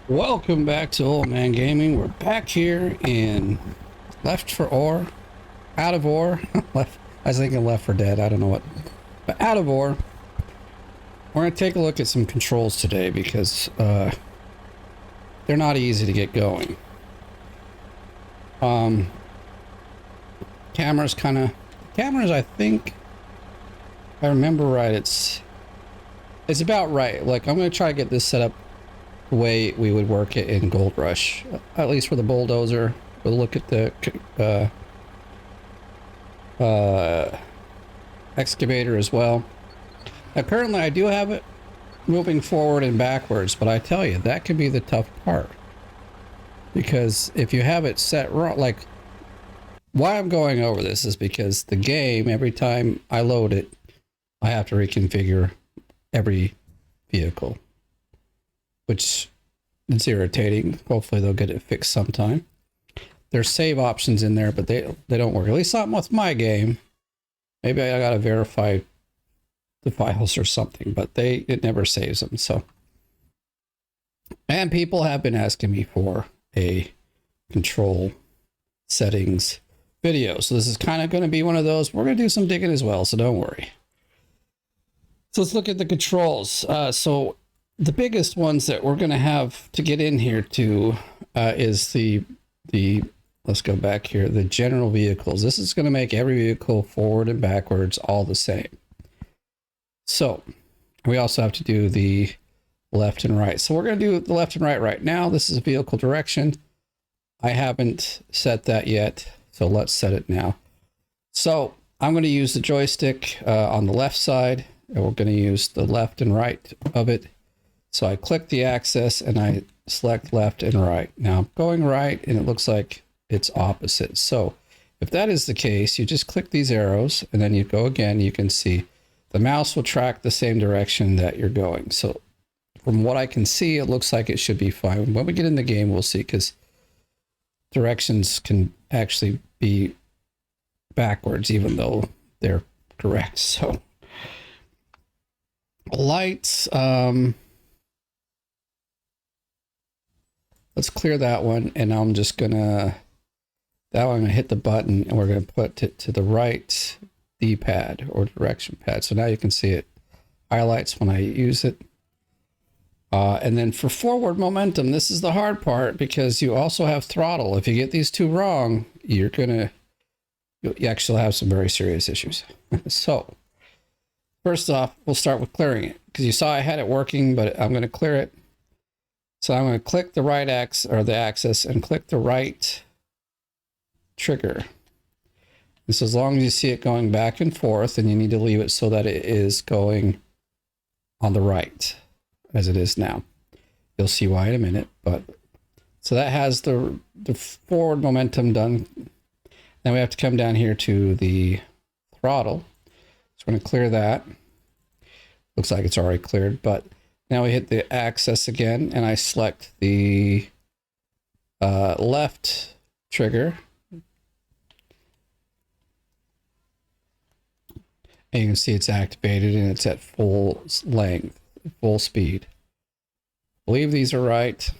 Welcome back to Oldman Gaming. We're back here in Left for Ore, Out of Ore. Left, I was thinking Left for Dead. I don't know what, but Out of Ore. We're gonna take a look at some controls today because they're not easy to get going. Cameras cameras. I think if I remember right. It's about right. Like I'm gonna try to get this set up the way we would work it in Gold Rush, at least for the bulldozer. We'll look at the excavator as well. Now currently I do have it moving forward and backwards, but I tell you, that could be the tough part. Because if you have it set wrong, like why I'm going over this is because the game, every time I load it, I have to reconfigure every vehicle, which is irritating. Hopefully they'll get it fixed sometime. There's save options in there, but they don't work. At least not with my game. Maybe I gotta verify the files or something, but it never saves them. So, and people have been asking me for a control settings video, so this is kind of going to be one of those. We're going to do some digging as well, so don't worry. So let's look at the controls. So the biggest ones that we're going to have to get in here to is the let's go back here, the general vehicles. This is going to make every vehicle forward and backwards all the same. So we also have to do the left and right. So we're going to do the left and right now. This is vehicle direction. I haven't set that yet, so let's set it now. So I'm going to use the joystick on the left side, and we're going to use the left and right of it. So I click the axis and I select left and right. Now I'm going right and it looks like it's opposite. So if that is the case, you just click these arrows and then you go again. You can see the mouse will track the same direction that you're going. So from what I can see, it looks like it should be fine. When we get in the game, we'll see, because directions can actually be backwards even though they're correct. So lights, let's clear that one, and I'm just gonna hit the button and we're gonna put it to the right D-pad or direction pad. So now you can see it highlights when I use it. And then for forward momentum, this is the hard part because you also have throttle. If you get these two wrong, you actually have some very serious issues. So first off, we'll start with clearing it, because you saw I had it working, but I'm going to clear it. So I'm going to click the right axis and click the right trigger. This, as long as you see it going back and forth, and you need to leave it so that it is going on the right as it is now. You'll see why in a minute, but so that has the forward momentum done. Then we have to come down here to the throttle. So we're going to clear that. Looks like it's already cleared, but now we hit the axis again, and I select the left trigger. And you can see it's activated and it's at full length, full speed. I believe these are right.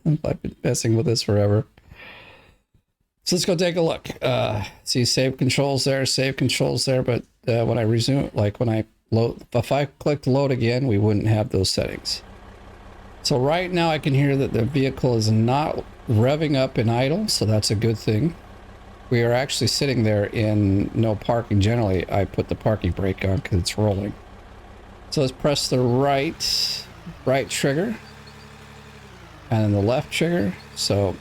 I've been messing with this forever. So let's go take a look. See save controls there, but when I resume, like when I load, if I clicked load again, we wouldn't have those settings. So right now I can hear that the vehicle is not revving up in idle, so that's a good thing. We are actually sitting there in no parking. Generally, I put the parking brake on because it's rolling. So let's press the right trigger and then the left trigger. So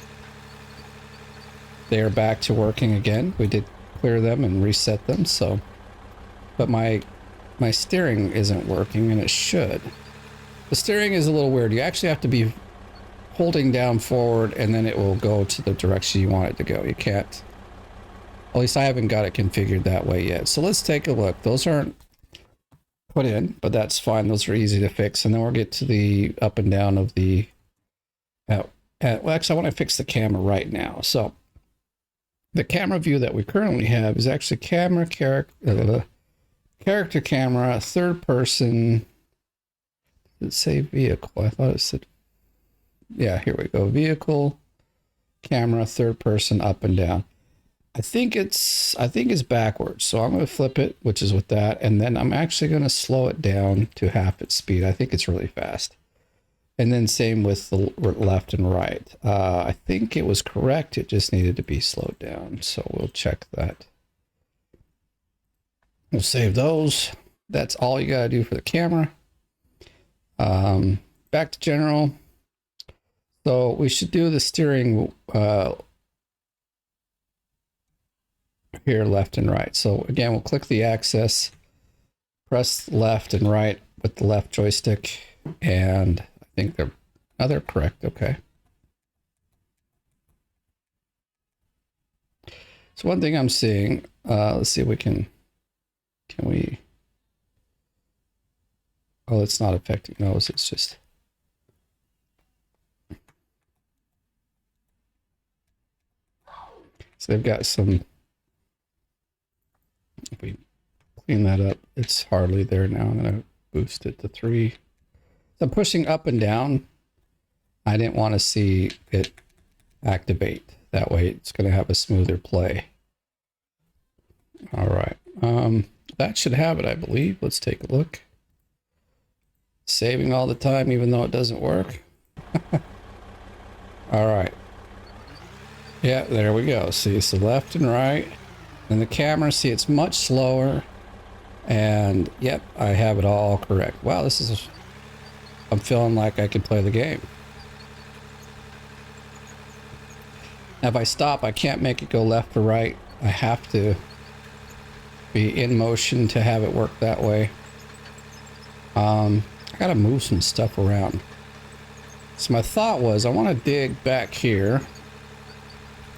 they are back to working again. We did clear them and reset them. So, but my steering isn't working, and it should. The steering is a little weird. You actually have to be holding down forward, and then it will go to the direction you want it to go. You can't. At least I haven't got it configured that way yet. So let's take a look. Those aren't put in, but that's fine. Those are easy to fix. And then we'll get to the up and down of the... well, actually, I want to fix the camera right now. So the camera view that we currently have is actually character camera, third person. Did it say vehicle? I thought it said Yeah, here we go. Vehicle, camera, third person, up and down. I think it's backwards. So I'm going to flip it, which is with that. And then I'm actually going to slow it down to half its speed. I think it's really fast. And then same with the left and right. I think it was correct. It just needed to be slowed down. So we'll check that. We'll save those. That's all you got to do for the camera. Back to general. So we should do the steering here, left and right. So again, we'll click the axis, press left and right with the left joystick, and I think they're correct. Okay. So one thing I'm seeing, let's see if we can we, oh, it's not affecting those. It's just, so they've got some, if we clean that up, it's hardly there now. I'm going to boost it to 3. So I'm pushing up and down. I didn't want to see it activate. That way it's going to have a smoother play. All right. That should have it, I believe. Let's take a look. Saving all the time, even though it doesn't work. All right. Yeah, there we go. See, so left and right. And the camera, see, it's much slower. And yep, I have it all correct. Wow, this is, I'm feeling like I can play the game. Now, if I stop, I can't make it go left or right. I have to be in motion to have it work that way. I gotta move some stuff around. So my thought was I want to dig back here.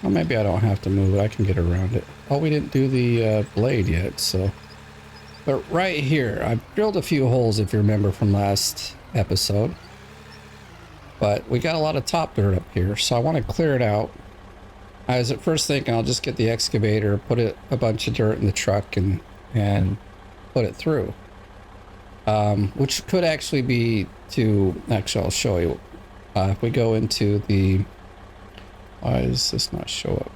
Well, maybe I don't have to move it. I can get around it. Oh, we didn't do the blade yet, so. But right here, I drilled a few holes, if you remember from last episode. But we got a lot of top dirt up here, so I want to clear it out. I was at first thinking I'll just get the excavator, put a bunch of dirt in the truck, and put it through. Which could actually be to, actually I'll show you. If we go into the, why does this not show up?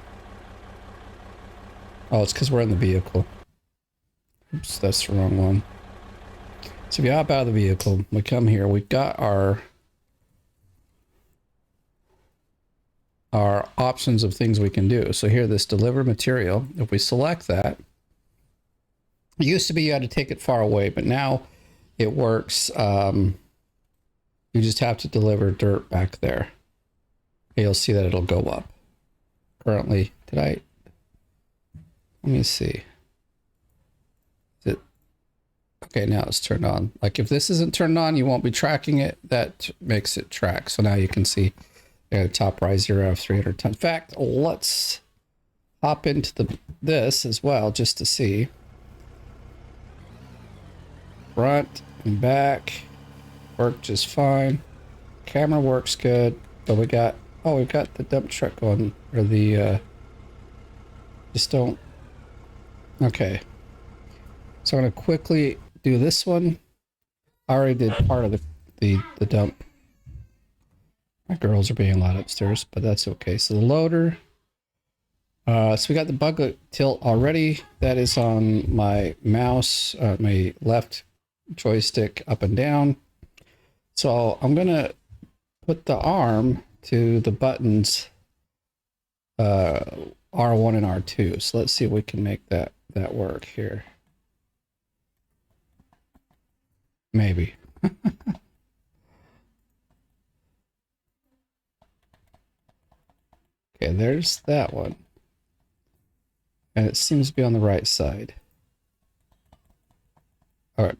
Oh, it's because we're in the vehicle. Oops, that's the wrong one. So if you hop out of the vehicle, we come here, we've got our options of things we can do. So here, this deliver material, if we select that, it used to be you had to take it far away, but now it works. You just have to deliver dirt back there. You'll see that it'll go up. Currently, let me see. Is it, okay, now it's turned on. Like if this isn't turned on, you won't be tracking it. That makes it track. So now you can see top rise 0 out of 300 tons. In fact, let's hop into this as well just to see. Front and back work just fine. Camera works good. But we got, oh, we've got the dump truck going, or the, just don't, okay. So I'm going to quickly do this one. I already did part of the dump. My girls are being loud upstairs, but that's okay. So the loader, so we got the bug tilt already. That is on my mouse, my left joystick up and down. So I'm going to put the arm to the buttons R1 and R2. So let's see if we can make that work here. Maybe. Okay, there's that one. And it seems to be on the right side. All right.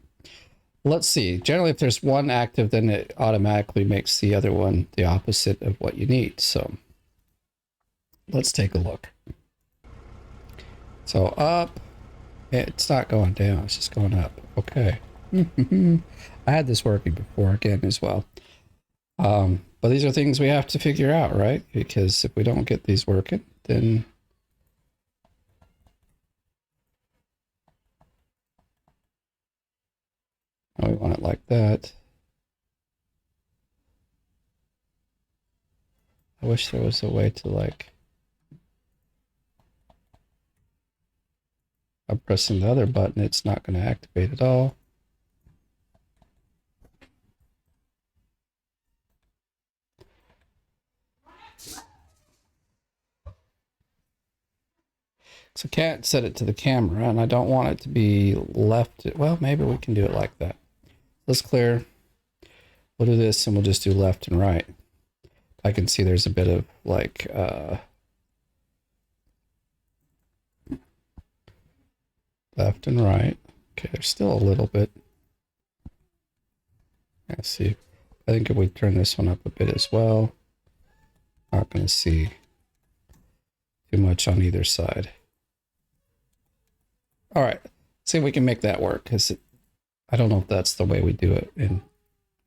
Let's see. Generally, if there's one active, then it automatically makes the other one the opposite of what you need. So let's take a look. So up. It's not going down. It's just going up. Okay. I had this working before again as well. But these are things we have to figure out, right? Because if we don't get these working, then we want it like that. wish there was a way to like... I'm pressing the other button, it's not going to activate at all. So I can't set it to the camera, and I don't want it to be left. Well, maybe we can do it like that. Let's clear. We'll do this, and we'll just do left and right. I can see there's a bit of like left and right. Okay, there's still a little bit. Let's see. I think if we turn this one up a bit as well, not going to see too much on either side. All right, see if we can make that work, because I don't know if that's the way we do it in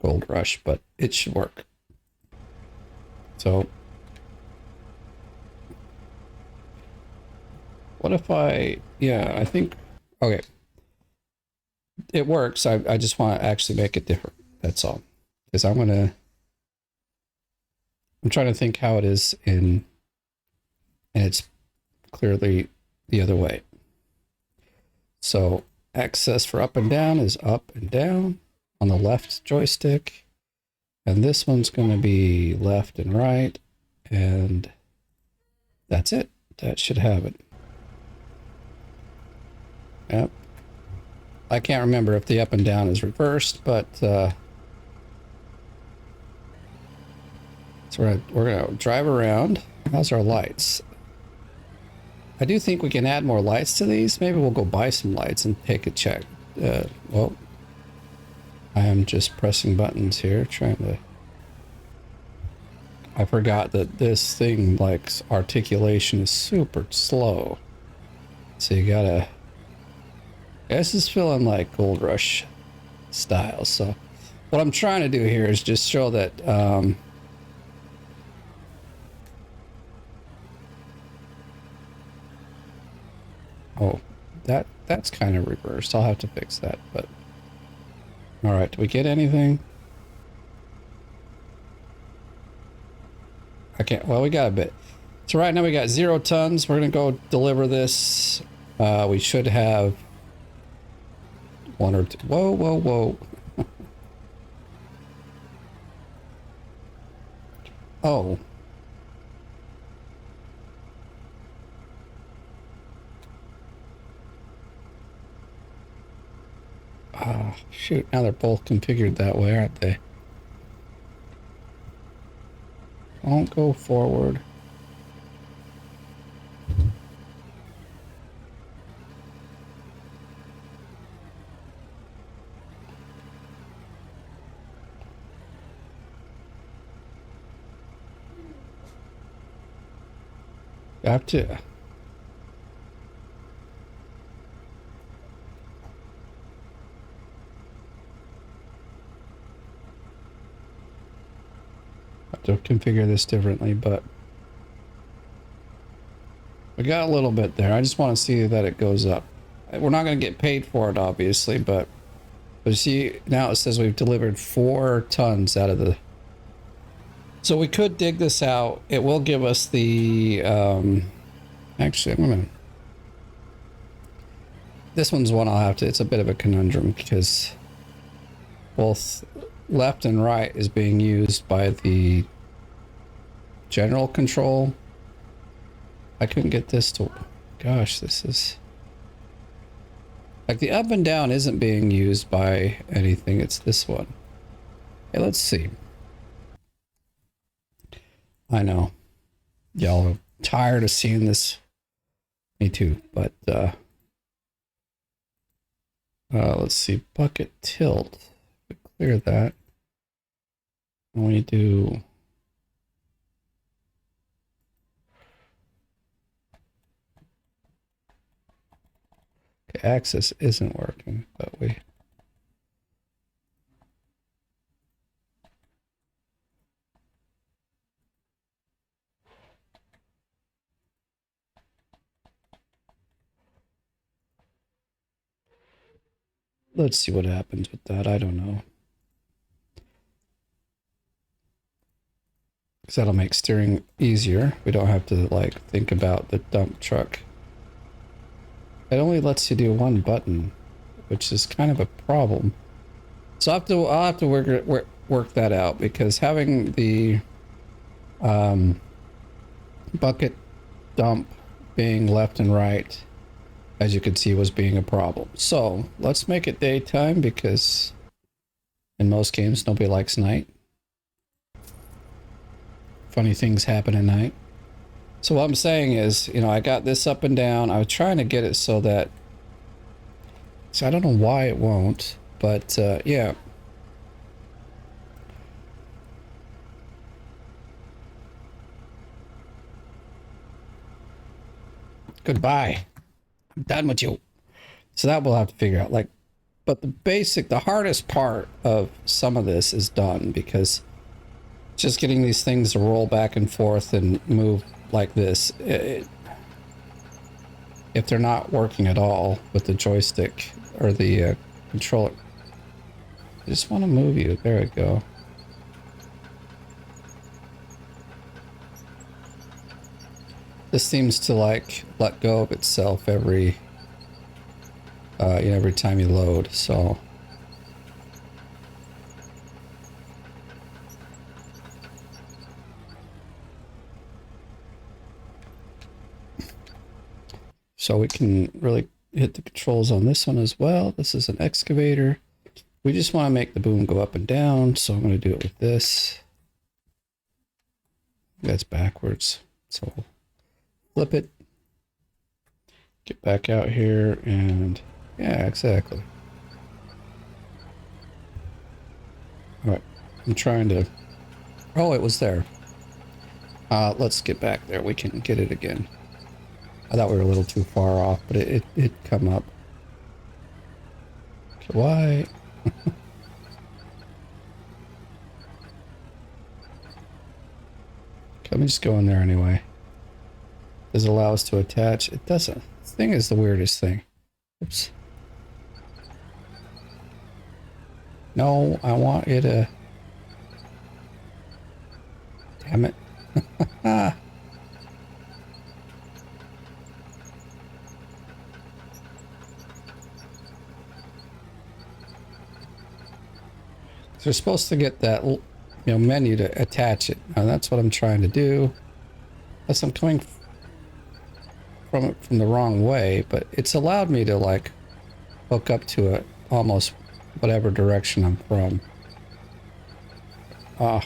Gold Rush, but it should work. So what if yeah, I think, okay, it works. I just want to actually make it different. That's all. Because I'm trying to think how it is and it's clearly the other way. So access for up and down is up and down on the left joystick. And this one's going to be left and right. And that's it. That should have it. Yep. I can't remember if the up and down is reversed, but so we're gonna drive around. How's our lights? I do think we can add more lights to these. Maybe we'll go buy some lights and take a check. Well, I am just pressing buttons here, trying to... I forgot that this thing, like, articulation is super slow. So you gotta... This is feeling like Gold Rush style. So what I'm trying to do here is just show that... Oh, that's kind of reversed. I'll have to fix that, but... All right, do we get anything? I can't... Well, we got a bit. So right now we got 0 tons. We're going to go deliver this. We should have 1 or 2... Whoa, whoa, whoa. Oh. Oh, shoot. Now they're both configured that way, aren't they? Don't go forward. You have to... to configure this differently, but we got a little bit there. I just want to see that it goes up. We're not going to get paid for it, obviously, but you see, now it says we've delivered 4 tons out of the... So we could dig this out. It will give us the... Actually, I'm going to... This one's one I'll have to... It's a bit of a conundrum because both left and right is being used by the general control. I couldn't get this to... Gosh, this is... Like the up and down isn't being used by anything. It's this one. Hey, let's see. I know. Y'all are tired of seeing this. Me too, but let's see. Bucket tilt. We clear that. And we do... Okay, access isn't working, but we... Let's see what happens with that. I don't know. because that'll make steering easier. We don't have to like think about the dump truck. It only lets you do one button, which is kind of a problem. So I'll have to work that out, because having the bucket dump being left and right, as you can see, was being a problem. So let's make it daytime, because in most games nobody likes night. Funny things happen at night. So what I'm saying is, you know, I got this up and down. I was trying to get it so that, so I don't know why it won't, but yeah. Goodbye. I'm done with you. So that we'll have to figure out. Like, but the hardest part of some of this is done, because just getting these things to roll back and forth and move like this, if they're not working at all with the joystick or the controller. I just want to move you. There we go. This seems to like let go of itself every every time you load, so we can really hit the controls on this one as well. This is an excavator. We just want to make the boom go up and down, so I'm going to do it with this. That's backwards, so flip it, get back out here, and yeah, exactly. All right, I'm trying to, oh, it was there. Let's get back there. We can get it again. I thought we were a little too far off, but it come up. Okay, why? Let me just go in there anyway. Does it allow us to attach? It doesn't. This thing is the weirdest thing. Oops. No, I want you to... Damn it. They're supposed to get that, you know, menu to attach it. Now that's what I'm trying to do. Unless I'm coming from it from the wrong way, but it's allowed me to like hook up to it almost whatever direction I'm from. Ah.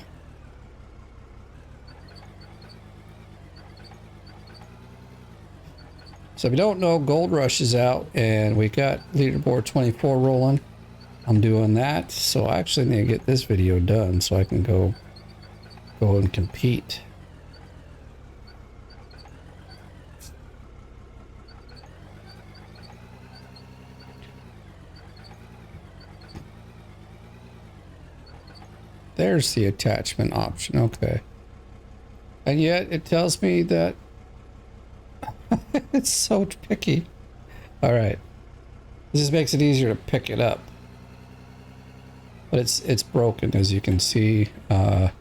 So if you don't know, Gold Rush is out and we got leaderboard 24 rolling. I'm doing that, so I actually need to get this video done so I can go and compete. There's the attachment option, okay. And yet it tells me that it's so picky. All right, this just makes it easier to pick it up. But it's broken, as you can see. I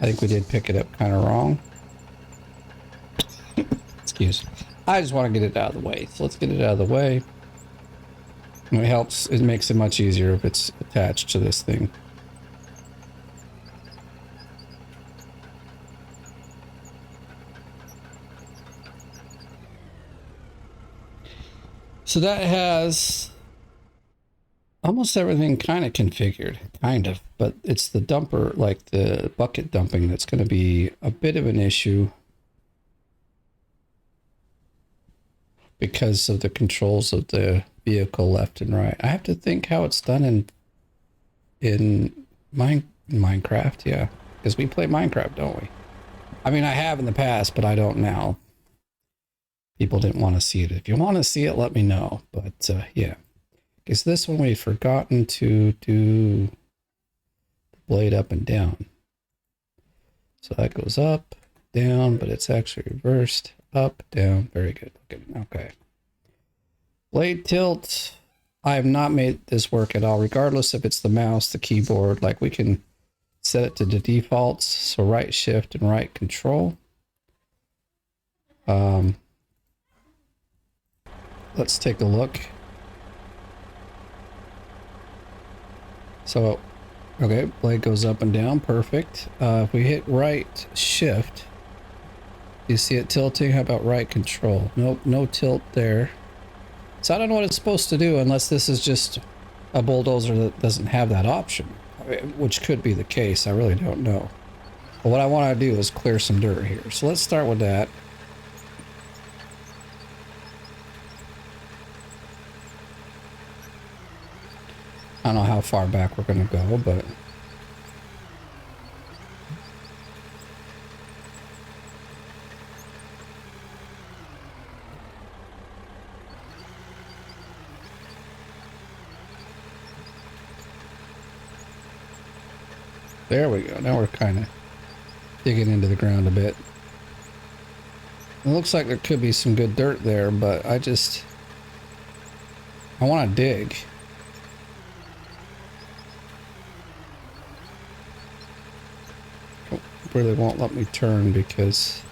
think we did pick it up kind of wrong. Excuse me. I just want to get it out of the way. So let's get it out of the way. And it helps. It makes it much easier if it's attached to this thing. So that has almost everything kind of configured, but it's the dumper, like the bucket dumping, that's going to be a bit of an issue because of the controls of the vehicle left and right. I have to think how it's done in Minecraft, yeah, because we play Minecraft, don't we? I mean, I have in the past, but I don't now. People didn't want to see it. If you want to see it, let me know. But yeah. Because this one we've forgotten to do the blade up and down. So that goes up, down, but it's actually reversed. Up, down. Very good. Okay. Blade tilt. I have not made this work at all, regardless if it's the mouse, the keyboard. Like, we can Set it to the defaults, so right shift and right control. Let's take a look. So, okay, blade goes up and down, perfect. If we hit right shift, you see it tilting? How about right control? Nope, no tilt there. So I don't know what it's supposed to do unless this is just a bulldozer that doesn't have that option, which could be the case. I really don't know. But what I want to do is clear some dirt here. So let's start with that. I don't know how far back we're going to go, but... There we go. Now we're kind of digging into the ground a bit. It looks like there could be some good dirt there, but I want to dig. It really won't let me turn because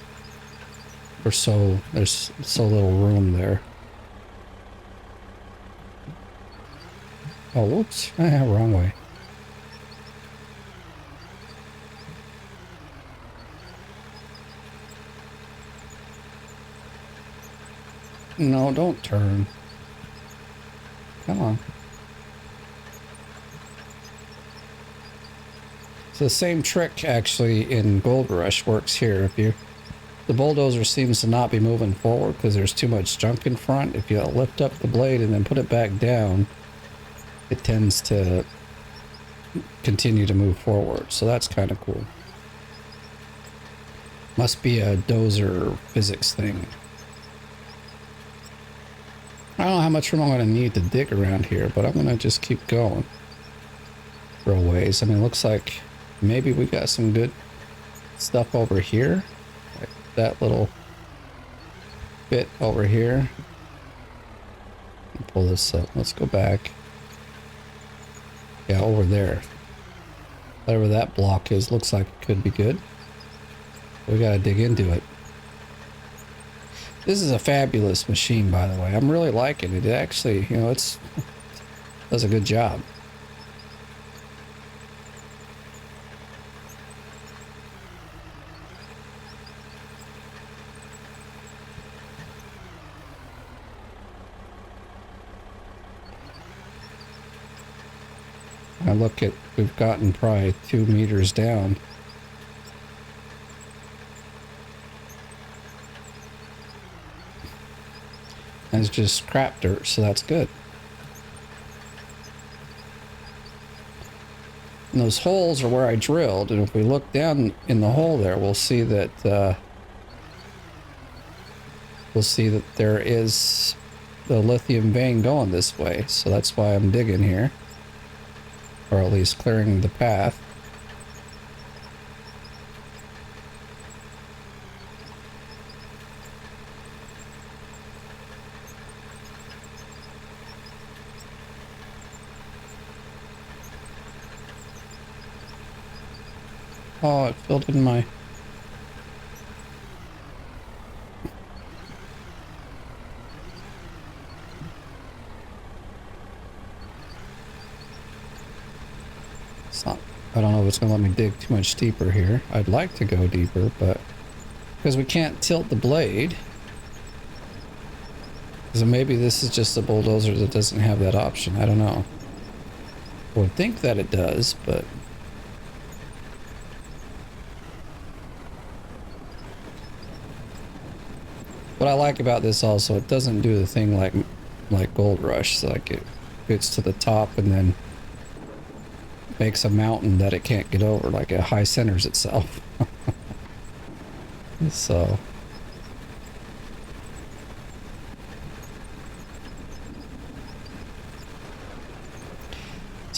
there's so little room there. Oh, whoops. Wrong way. No, don't turn. Come on. So the same trick actually in Gold Rush works here. The bulldozer seems to not be moving forward because there's too much junk in front. If you lift up the blade and then put it back down, it tends to continue to move forward. So that's kind of cool. Must be a dozer physics thing. I don't know how much room I'm going to need to dig around here, but I'm going to just keep going for a ways. I mean, it looks like maybe we got some good stuff over here. Like that little bit over here. Pull this up. Let's go back. Yeah, over there. Whatever that block is, looks like it could be good. We got to dig into it. This is a fabulous machine, by the way. I'm really liking it. It actually, you know, it does a good job. I look at, we've gotten probably 2 meters down. And it's just scrap dirt, so that's good. And those holes are where I drilled, and if we look down in the hole there, we'll see that there is the lithium vein going this way. So that's why I'm digging here, or at least clearing the path. Oh, it filled in my... It's not... I don't know if it's going to let me dig too much deeper here. I'd like to go deeper, but... Because we can't tilt the blade. So maybe this is just a bulldozer that doesn't have that option. I don't know. I would think that it does, but... What I like about this also, it doesn't do the thing like Gold Rush, so like it gets to the top and then makes a mountain that it can't get over, like it high centers itself. So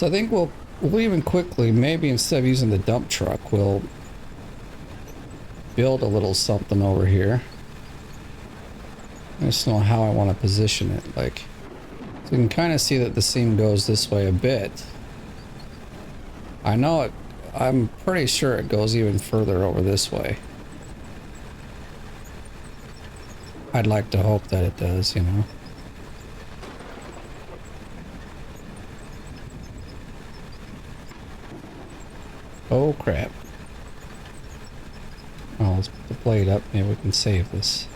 I think we'll even quickly, maybe instead of using the dump truck, we'll build a little something over here. I just don't know how I want to position it. Like, so you can kind of see that the seam goes this way a bit. I know it. I'm pretty sure it goes even further over this way. I'd like to hope that it does, you know. Oh crap. Oh, let's put the blade up. Maybe we can save this.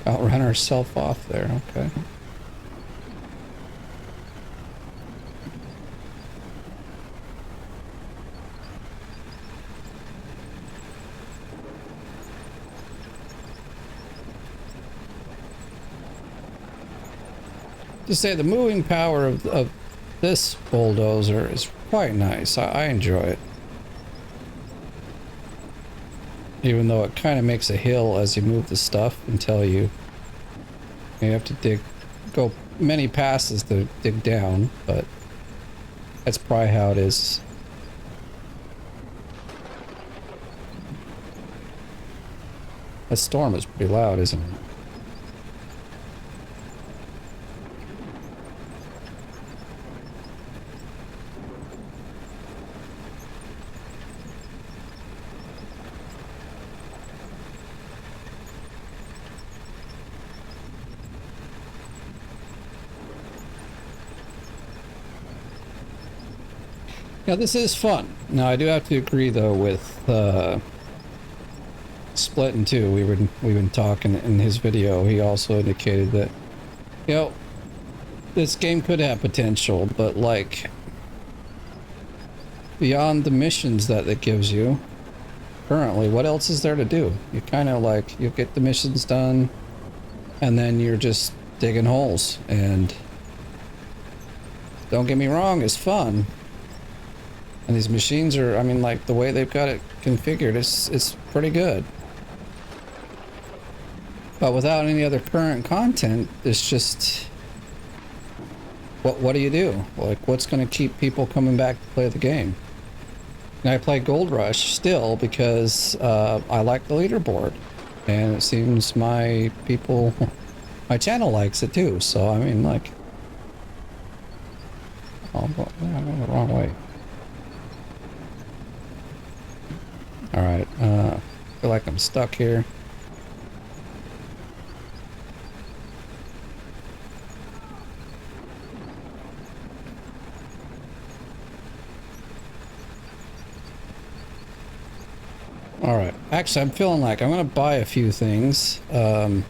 Outrun ourselves off there, okay. To say the moving power of this bulldozer is quite nice. I enjoy it. Even though it kind of makes a hill as you move the stuff until you have to go many passes to dig down, but that's probably how it is. That storm is pretty loud, isn't it? Yeah, this is fun. Now, I do have to agree, though, with Split in Two. We've been talking in his video. He also indicated that, you know, this game could have potential, but like beyond the missions that it gives you currently, what else is there to do? You kind of like you get the missions done, and then you're just digging holes. And don't get me wrong, it's fun. And these machines are, I mean, like, the way they've got it configured, it's pretty good. But without any other current content, it's just... What do you do? Like, what's going to keep people coming back to play the game? And I play Gold Rush still because I like the leaderboard. And it seems my people... My channel likes it too, so, I mean, like... Oh, I'm going the wrong way. Alright, I feel like I'm stuck here. Alright, actually I'm feeling like I'm gonna buy a few things. And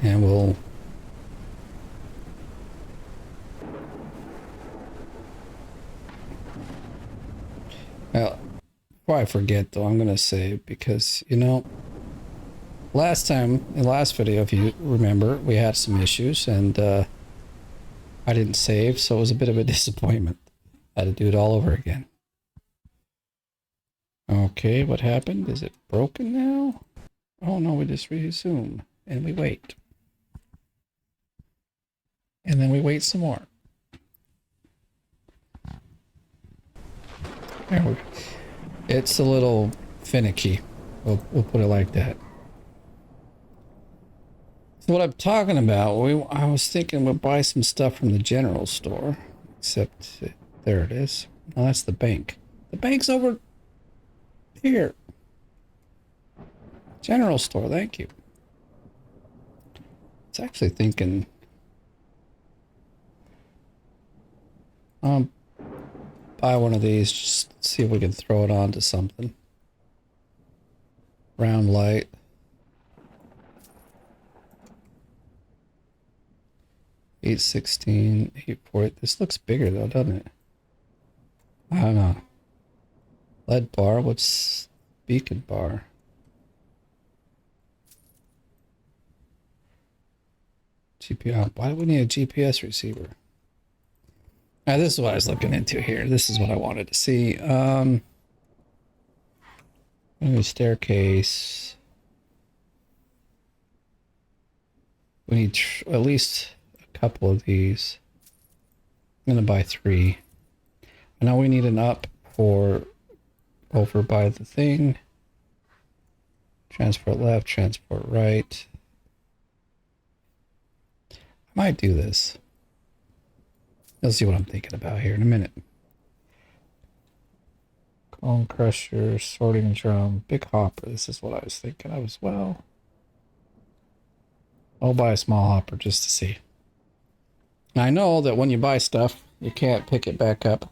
we'll... Well, before I forget though, I'm gonna save because, you know, last time, in the last video, if you remember, we had some issues and I didn't save, so it was a bit of a disappointment. I had to do it all over again. Okay, what happened? Is it broken now? Oh no, we just resume and we wait. And then we wait some more. It's a little finicky. We'll put it like that. So what I'm talking about, I was thinking we'll buy some stuff from the general store. Except, there it is. Oh, that's the bank. The bank's over here. General store, thank you. I was actually thinking... buy one of these, just see if we can throw it onto something. Round light. $8.16, $8.40. This looks bigger though, doesn't it? I don't know. Lead bar, what's beacon bar? GPS. Why do we need a GPS receiver? Now, this is what I was looking into here. This is what I wanted to see. Maybe staircase. We need at least a couple of these. I'm gonna buy 3. I know we need an up for over by the thing. Transport left, transport right. Might do this. You'll see what I'm thinking about here in a minute. Cone crusher, sorting drum, big hopper. This is what I was thinking of as well. I'll buy a small hopper just to see. I know that when you buy stuff, you can't pick it back up.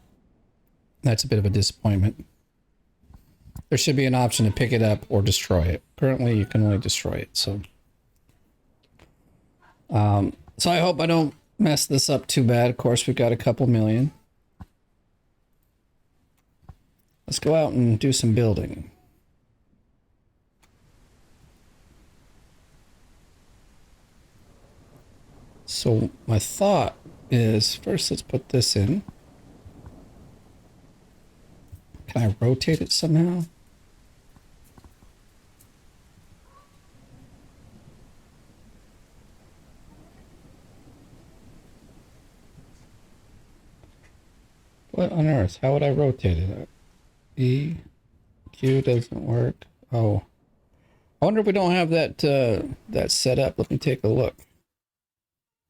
That's a bit of a disappointment. There should be an option to pick it up or destroy it. Currently, you can only destroy it, so I hope I don't mess this up too bad. Of course, we've got a couple million. Let's go out and do some building. So my thought is, first let's put this in. Can I rotate it somehow? What on earth? How would I rotate it? E, Q doesn't work. Oh, I wonder if we don't have that that set up. Let me take a look.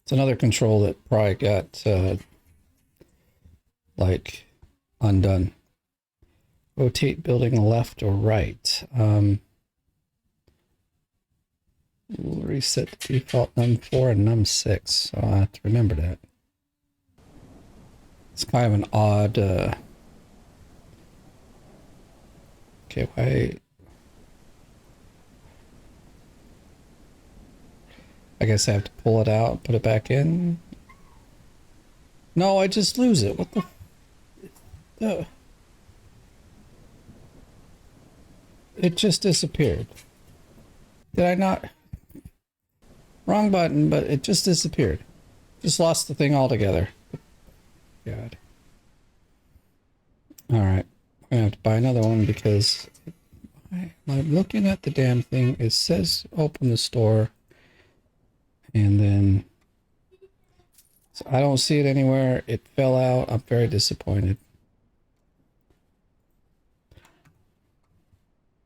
It's another control that probably got like undone. Rotate building left or right. Reset the default num4 and num6. So I have to remember that. It's kind of an odd. Okay, why? I guess I have to pull it out, put it back in. No, I just lose it. What the? It just disappeared. Did I not? Wrong button, but it just disappeared. Just lost the thing altogether. God. Alright. I'm gonna have to buy another one because I'm looking at the damn thing. It says open the store. And then so I don't see it anywhere. It fell out. I'm very disappointed.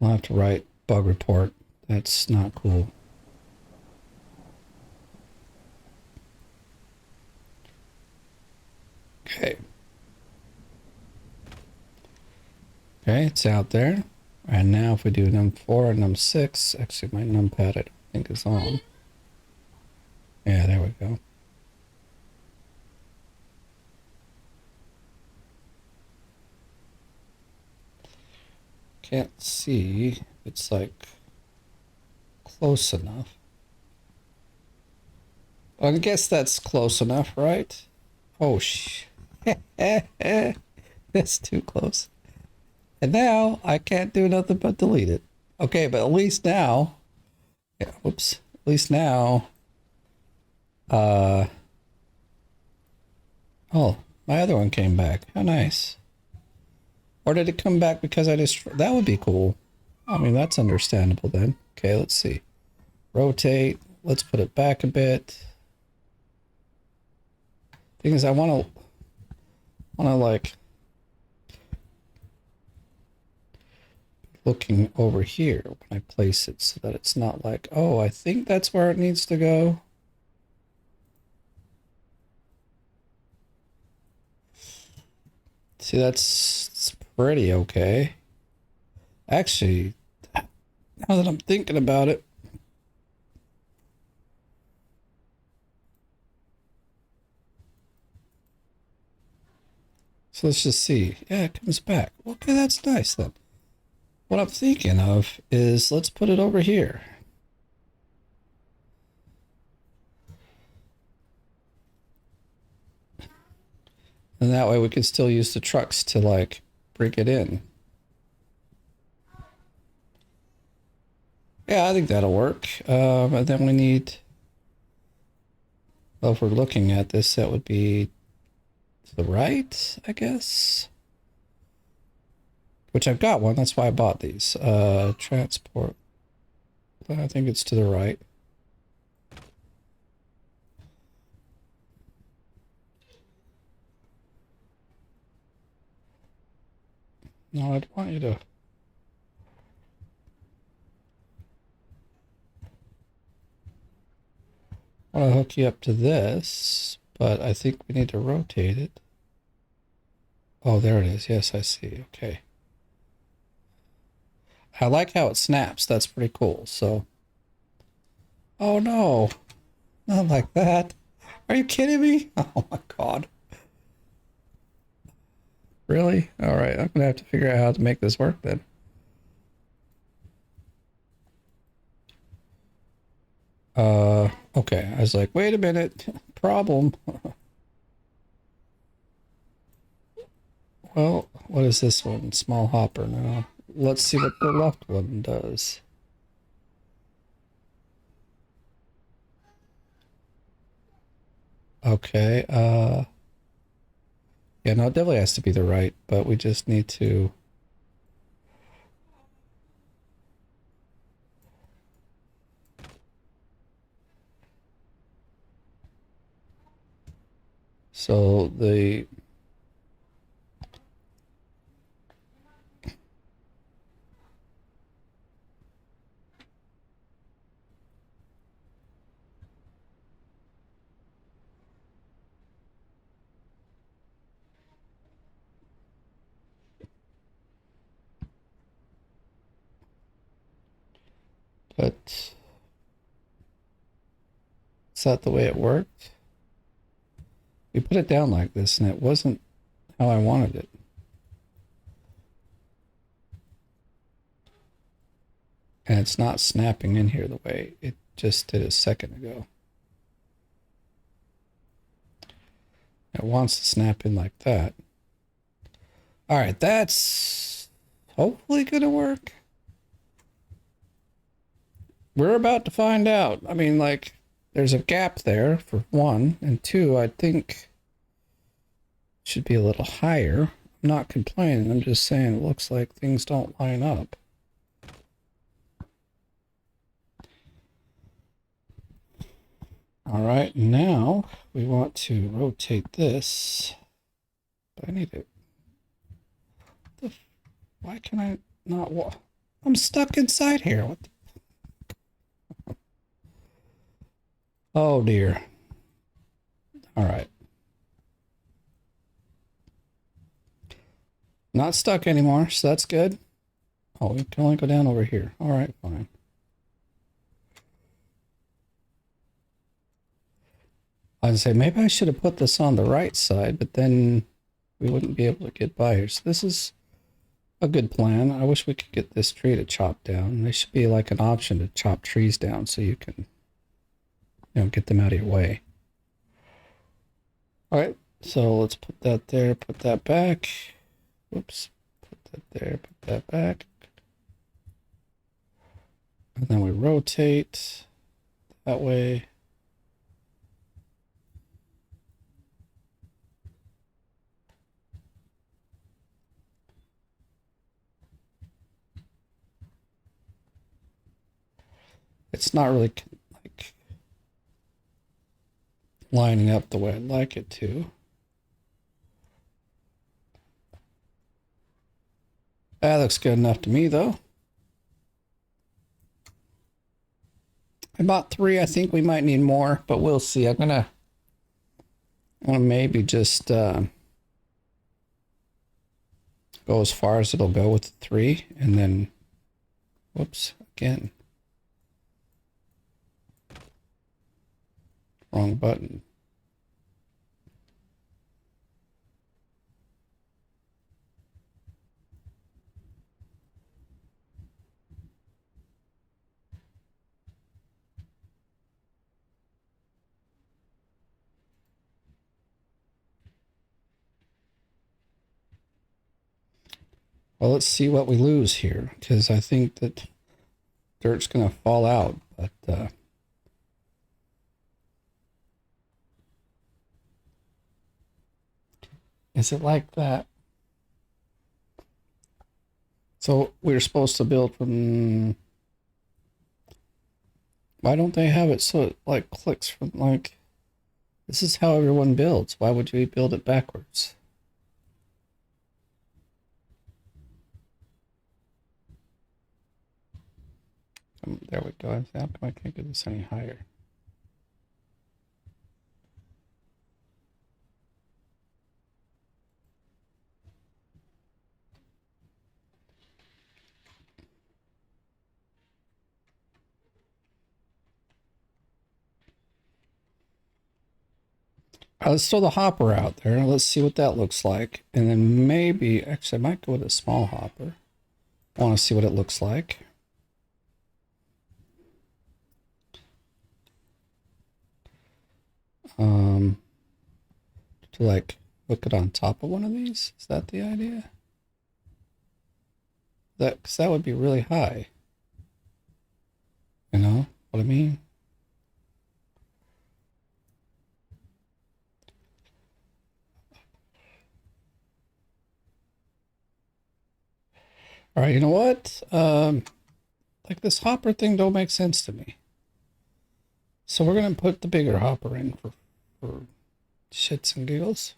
I'll have to write bug report. That's not cool. Okay. Okay, it's out there. And now if we do num4 and num6, actually my numpad I don't think is on. Yeah, there we go. Can't see. It's like close enough. I guess that's close enough, right? Oh, that's too close. And now I can't do nothing but delete it. Okay, but at least now, yeah, whoops. At least now, oh, my other one came back. How nice. Or did it come back because I just, that would be cool. I mean, that's understandable then. Okay, let's see. Rotate. Let's put it back a bit. Thing is, I want to like looking over here when I place it so that it's not like, oh, I think that's where it needs to go. See, that's pretty okay. Actually, now that I'm thinking about it, so let's just see. Yeah, it comes back. Okay, that's nice then. What I'm thinking of is let's put it over here. And that way we can still use the trucks to like bring it in. Yeah, I think that'll work. And then we need, well, if we're looking at this, that would be to the right, I guess. Which I've got one, that's why I bought these. Transport. I think it's to the right. No, I'd want you to... I want to hook you up to this, but I think we need to rotate it. Oh, there it is. Yes, I see. Okay. I like how it snaps. That's pretty cool. So, oh no, not like that. Are you kidding me? Oh my God. Really? All right. I'm gonna have to figure out how to make this work then. Okay. I was like, wait a minute. Problem. Well, what is this one? Small hopper now. Let's see what the left one does. Okay, yeah, no, it definitely has to be the right, but we just need to... So the... But... Is that the way it worked? We put it down like this and it wasn't how I wanted it. And it's not snapping in here the way it just did a second ago. It wants to snap in like that. All right, that's hopefully gonna work. We're about to find out. I mean, like, there's a gap there for one, and two, I think should be a little higher. I'm not complaining. I'm just saying it looks like things don't line up. All right, now we want to rotate this. But I need it. Why can I not walk? I'm stuck inside here. What the... Oh dear. All right. Not stuck anymore, so that's good. Oh, we can only go down over here. All right, fine. I'd say maybe I should have put this on the right side, but then we wouldn't be able to get by here. So this is a good plan. I wish we could get this tree to chop down. There should be like an option to chop trees down so you can, you know, get them out of your way. All right, so let's put that there, put that back. Whoops, put that there, put that back. And then we rotate that way. It's not really like lining up the way I'd like it to. That looks good enough to me, though. I bought 3. I think we might need more, but we'll see. I'm gonna maybe just go as far as it'll go with the 3, and then, whoops, again. Wrong button. Well, let's see what we lose here, because I think that dirt's going to fall out, but is it like that? So we're supposed to build from... Why don't they have it so it like clicks from like... This is how everyone builds. Why would you build it backwards? There we go. How come I can't get this any higher? Let's throw the hopper out there. Let's see what that looks like. And then maybe, actually, I might go with a small hopper. I want to see what it looks like. To like hook it on top of one of these. Is that the idea? Because that would be really high. You know what I mean? All right, you know what? Like this hopper thing don't make sense to me. So we're gonna put the bigger hopper in for shits and giggles.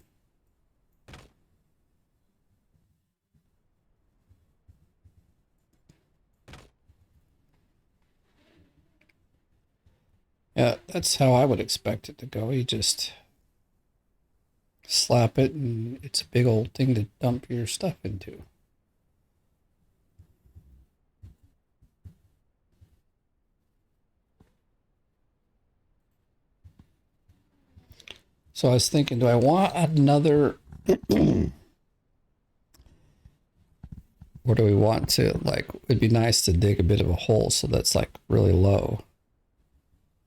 Yeah, that's how I would expect it to go. You just slap it and it's a big old thing to dump your stuff into. So I was thinking, do I want another, or do we want to, like, it'd be nice to dig a bit of a hole so that's like really low.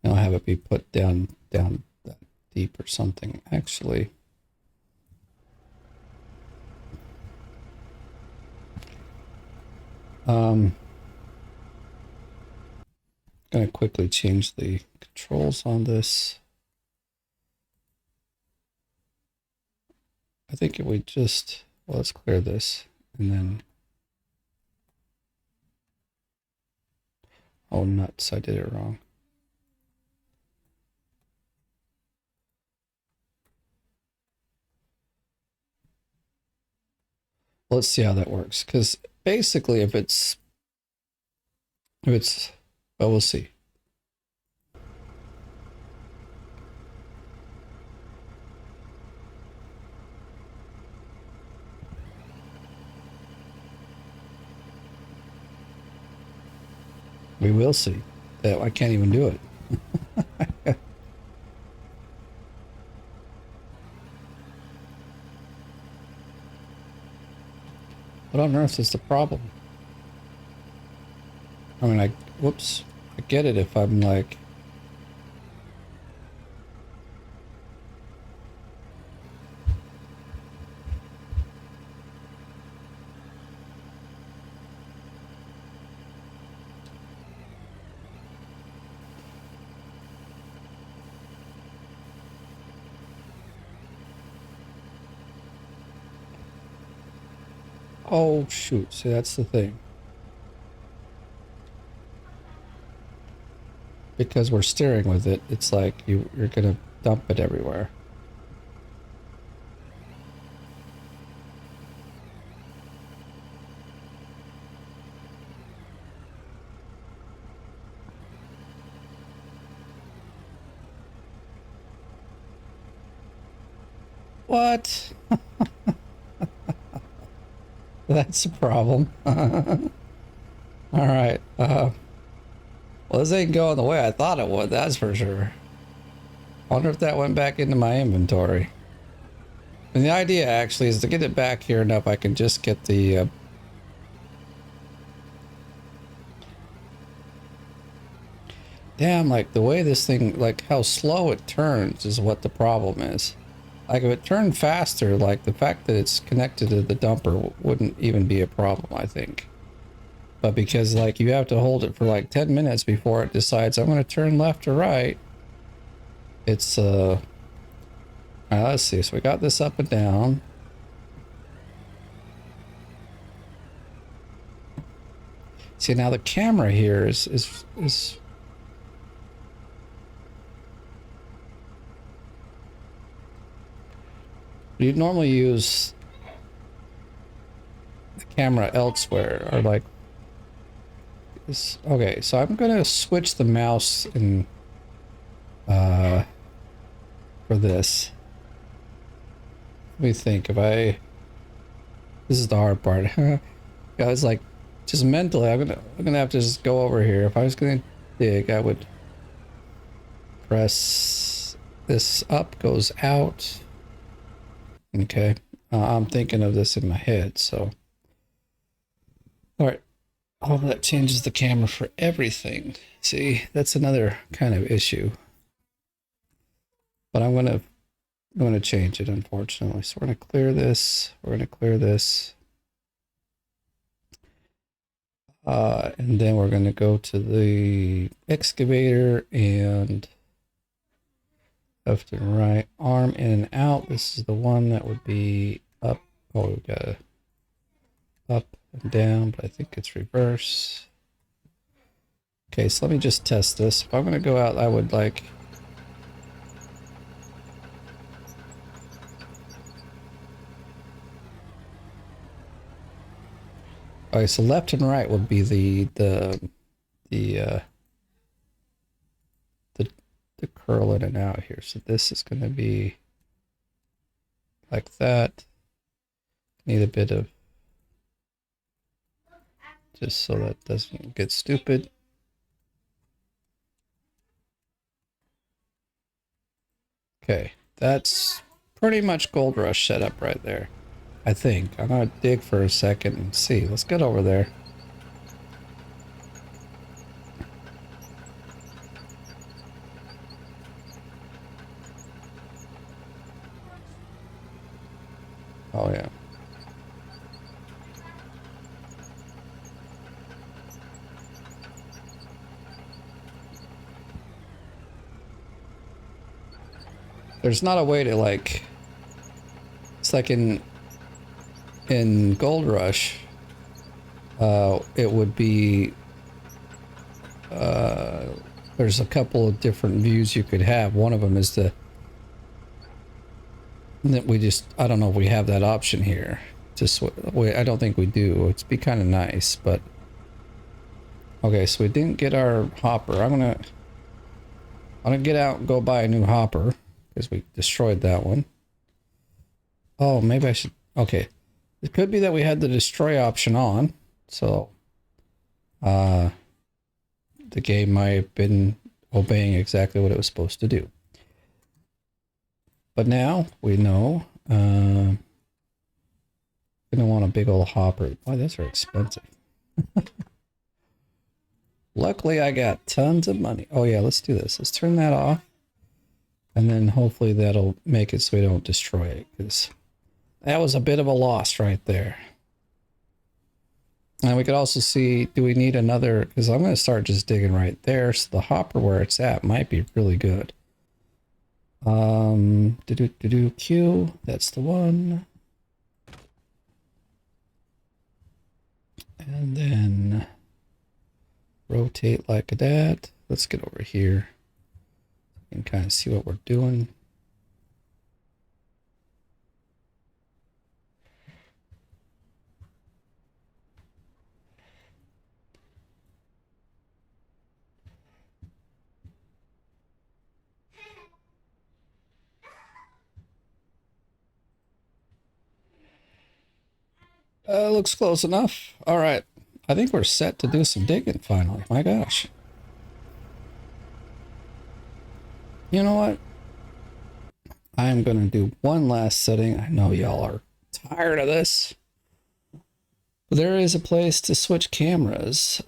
And I'll have it be put down that deep or something. Actually, gonna quickly change the controls on this. I think if we just, well, let's clear this and then, oh nuts, I did it wrong. Let's see how that works. Because basically if it's, well, we'll see. We will see. I can't even do it. What on earth is the problem? I mean, whoops. I get it if I'm like... Oh, shoot. See, that's the thing. Because we're steering with it, it's like you're going to dump it everywhere. What? That's a problem. All right. Well, this ain't going the way I thought it would, that's for sure. I wonder if that went back into my inventory. And the idea actually is to get it back here enough I can just get the... Damn, like the way this thing, like how slow it turns is what the problem is. Like if it turned faster, like the fact that it's connected to the dumper wouldn't even be a problem, I think. But because like you have to hold it for like 10 minutes before it decides I'm going to turn left or right. It's all right, let's see. So we got this up and down. See, now the camera here is you'd normally use the camera elsewhere or like this. Okay, so I'm gonna switch the mouse and for this. Let me think. If I, this is the hard part. Guys, like just mentally I'm gonna have to just go over here. If I was gonna dig, I would press this up goes out. Okay. I'm thinking of this in my head, so. All right. Oh, that changes the camera for everything. See, that's another kind of issue. But I'm going to change it, unfortunately. So we're going to clear this. We're going to clear this. And then we're going to go to the excavator and left and right, arm in and out. This is the one that would be up. Oh, we got up and down, but I think it's reverse. Okay, so let me just test this. If I'm going to go out, I would like... Okay, so left and right would be the curl in and out here. So this is going to be like that. Need a bit of, just so that doesn't get stupid. Okay, that's pretty much Gold Rush setup right there. I think. I'm going to dig for a second and see. Let's get over there. Oh, yeah. There's not a way to, like... It's like in Gold Rush, it would be... there's a couple of different views you could have. One of them is the... That we just... I don't know if we have that option here. Just... I don't think we do. It'd be kind of nice, but... Okay, so we didn't get our hopper. I'm gonna get out and go buy a new hopper, because we destroyed that one. Oh, maybe I should... Okay. It could be that we had the destroy option on, so... the game might have been obeying exactly what it was supposed to do. But now, we know... gonna want a big old hopper. Boy, those are expensive. Luckily, I got tons of money. Oh yeah, let's do this. Let's turn that off. And then hopefully that'll make it so we don't destroy it. Because that was a bit of a loss right there. And we could also see, do we need another... Because I'm going to start just digging right there. So the hopper where it's at might be really good. Q. That's the one. And then... rotate like that. Let's get over here and kind of see what we're doing. Looks close enough. All right. I think we're set to do some digging finally. My gosh. You know what? I'm going to do one last setting. I know y'all are tired of this. But there is a place to switch cameras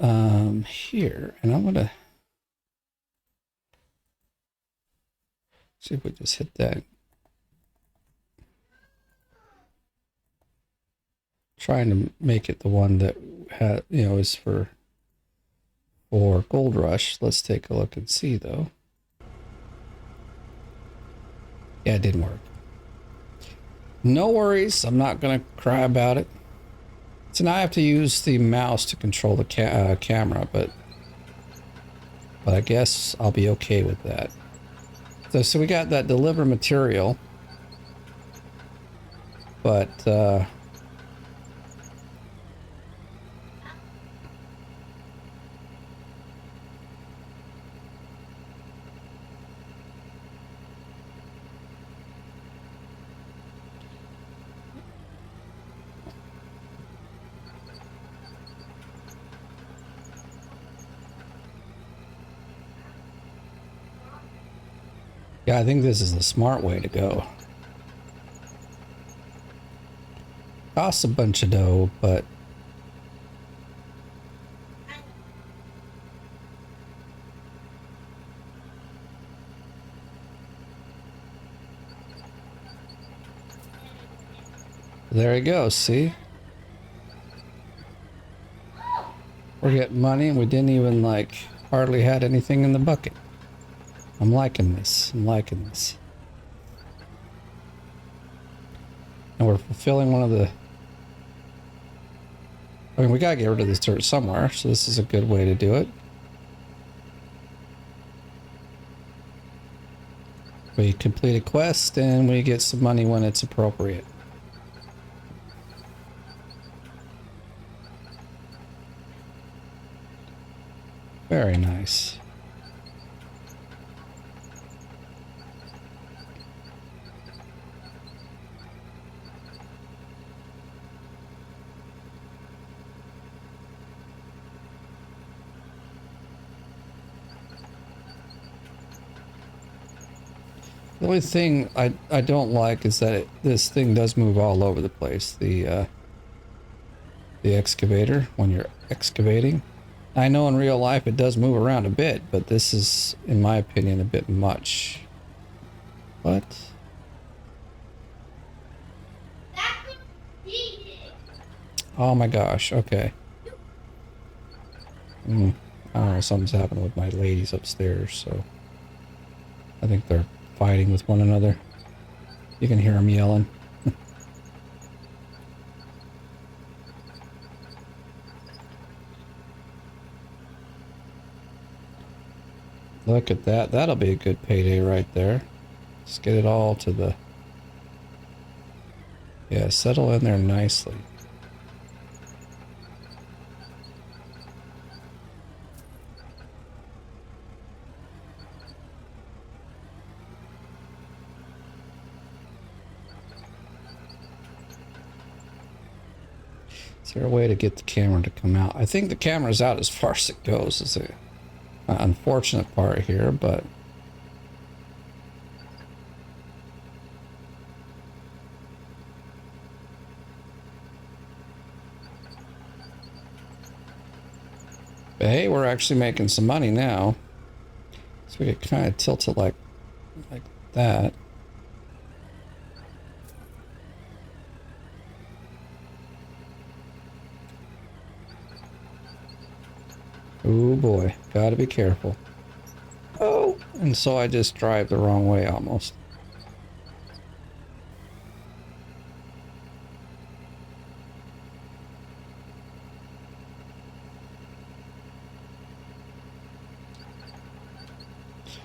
here. And I'm going to see if we just hit that. Trying to make it the one that is for Gold Rush. Let's take a look and see though. Yeah, it didn't work. No worries. I'm not gonna cry about it. So now I have to use the mouse to control the camera, but I guess I'll be okay with that. So we got that deliver material, but Yeah, I think this is the smart way to go. Costs a bunch of dough, but there you go, see? We're getting money and we didn't even like hardly had anything in the bucket. I'm liking this. I'm liking this. And we're fulfilling one of the... I mean, we gotta get rid of this dirt somewhere, so this is a good way to do it. We complete a quest and we get some money when it's appropriate. Very nice. The only thing I don't like is that this thing does move all over the place. The excavator, when you're excavating. I know in real life it does move around a bit, but this is, in my opinion, a bit much. What? Oh my gosh, okay. I don't know, something's happening with my ladies upstairs, so... I think they're fighting with one another. You can hear them yelling. Look at that. That'll be a good payday right there. Let's get it all to the... Yeah, settle in there nicely. Is there a way to get the camera to come out? I think the camera's out as far as it goes. Is it? Unfortunate part here, but hey, we're actually making some money now, so we could kind of tilt it like that. Oh boy, gotta be careful. Oh, and so I just drive the wrong way almost.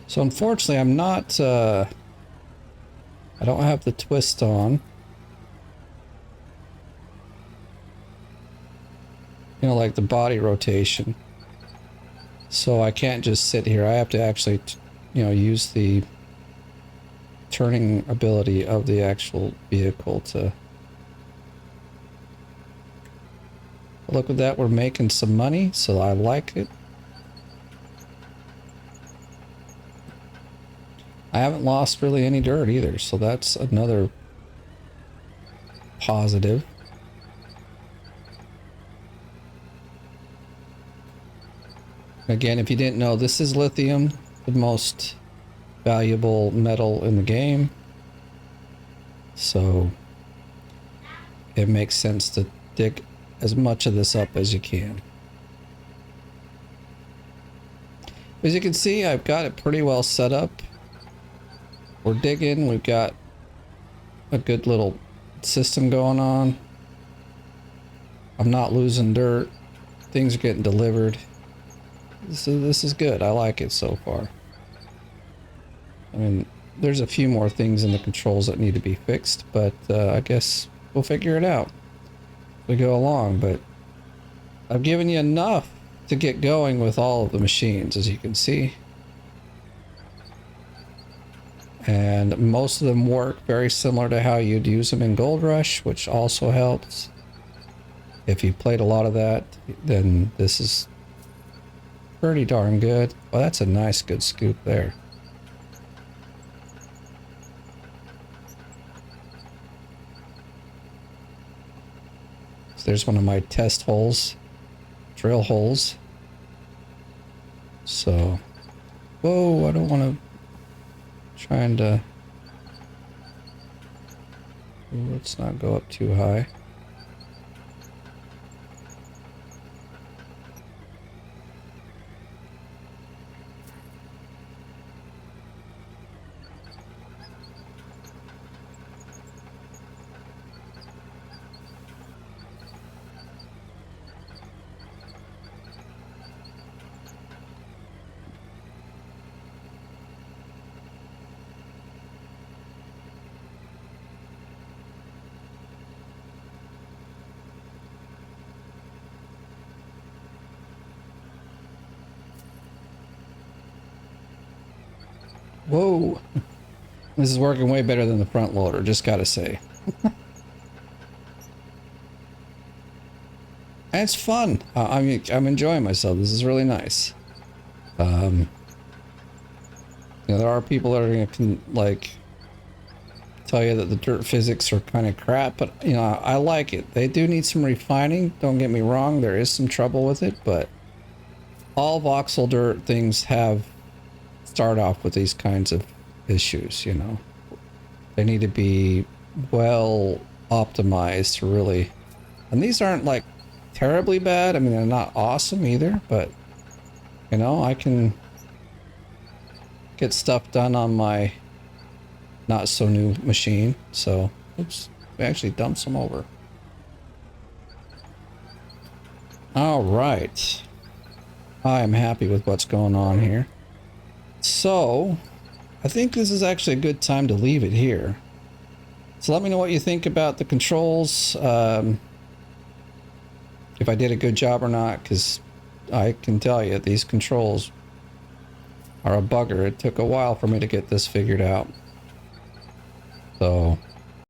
So unfortunately I'm not, I don't have the twist on. You know, like the body rotation. So I can't just sit here. I have to actually, you know, use the turning ability of the actual vehicle to... Look at that, we're making some money, so I like it. I haven't lost really any dirt either, so that's another positive. Again, if you didn't know, this is lithium, the most valuable metal in the game. So it makes sense to dig as much of this up as you can. As you can see, I've got it pretty well set up. We're digging, we've got a good little system going on. I'm not losing dirt. Things are getting delivered. This is good. I like it so far. I mean, there's a few more things in the controls that need to be fixed, but I guess we'll figure it out as we go along. But I've given you enough to get going with all of the machines, as you can see. And most of them work very similar to how you'd use them in Gold Rush, which also helps. If you played a lot of that, then this is pretty darn good. Well, that's a nice, good scoop there. So there's one of my test holes, drill holes. So, whoa, I don't want to, trying to, let's not go up too high. Whoa, this is working way better than the front loader, just gotta say. And it's fun. I'm enjoying myself. This is really nice. You know, there are people that are gonna like tell you that the dirt physics are kind of crap, but you know, I like it. They do need some refining. Don't get me wrong. There is some trouble with it, but all voxel dirt things start off with these kinds of issues. You know, they need to be well optimized to really. And these aren't like terribly bad. I mean, they're not awesome either, but you know, I can get stuff done on my not so new machine. So, oops, we actually dumped some over. All right. I am happy with what's going on here. So, I think this is actually a good time to leave it here. So let me know what you think about the controls. If I did a good job or not, because I can tell you these controls are a bugger. It took a while for me to get this figured out. So